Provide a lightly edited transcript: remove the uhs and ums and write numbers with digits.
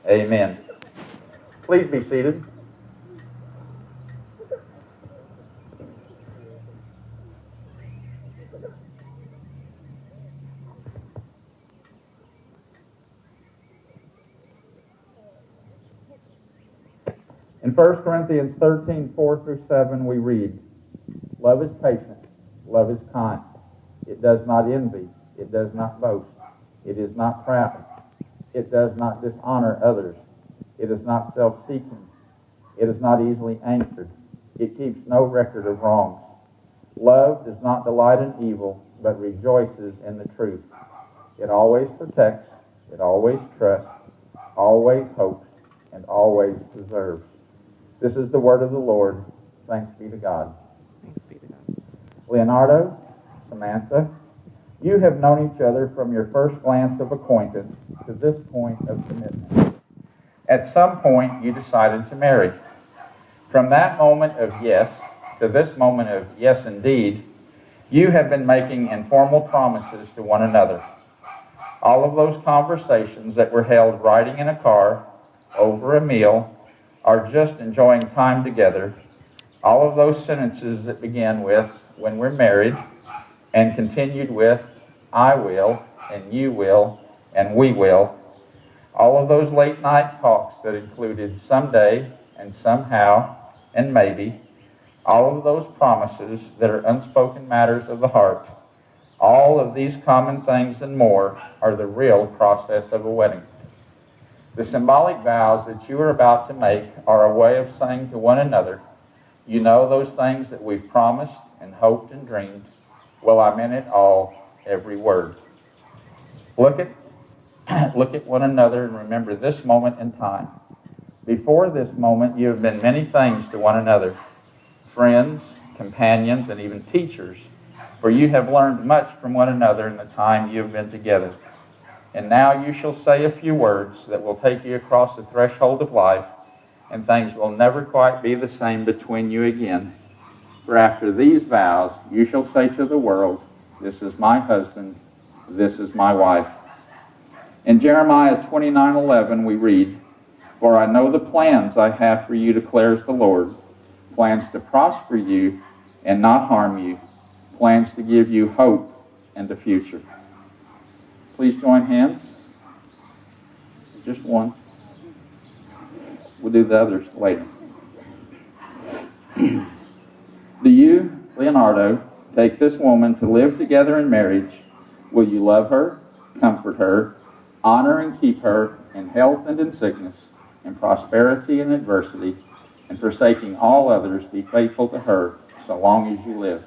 Amen. Please be seated. In 1 Corinthians 13, 4 through 7, we read, "Love is patient, love is kind. It does not envy, it does not boast, it is not proud, it does not dishonor others, it is not self-seeking, it is not easily angered, it keeps no record of wrongs. Love does not delight in evil, but rejoices in the truth. It always protects, it always trusts, always hopes, and always preserves." This is the word of the Lord. Thanks be to God. Thanks be to God. Leonardo, Samantha, you have known each other from your first glance of acquaintance to this point of commitment. At some point, you decided to marry. From that moment of yes to this moment of yes indeed, you have been making informal promises to one another. All of those conversations that were held riding in a car, over a meal, or just enjoying time together, all of those sentences that begin with, "when we're married," and continued with, "I will," and "you will," and "we will," all of those late night talks that included "someday," and "somehow," and "maybe," all of those promises that are unspoken matters of the heart, all of these common things and more are the real process of a wedding. The symbolic vows that you are about to make are a way of saying to one another, "You know those things that we've promised and hoped and dreamed. Well, I meant it all, every word." Look at one another and remember this moment in time. Before this moment, you have been many things to one another, friends, companions, and even teachers, for you have learned much from one another in the time you have been together. And now you shall say a few words that will take you across the threshold of life, and things will never quite be the same between you again. For after these vows, you shall say to the world, "This is my husband, this is my wife." In Jeremiah 29:11 we read, "For I know the plans I have for you, declares the Lord, plans to prosper you and not harm you, plans to give you hope and a future." Please join hands. Just one. We'll do the others later. Do you, Leonardo, take this woman to live together in marriage? Will you love her, comfort her, honor and keep her in health and in sickness, in prosperity and adversity, and forsaking all others, be faithful to her so long as you live?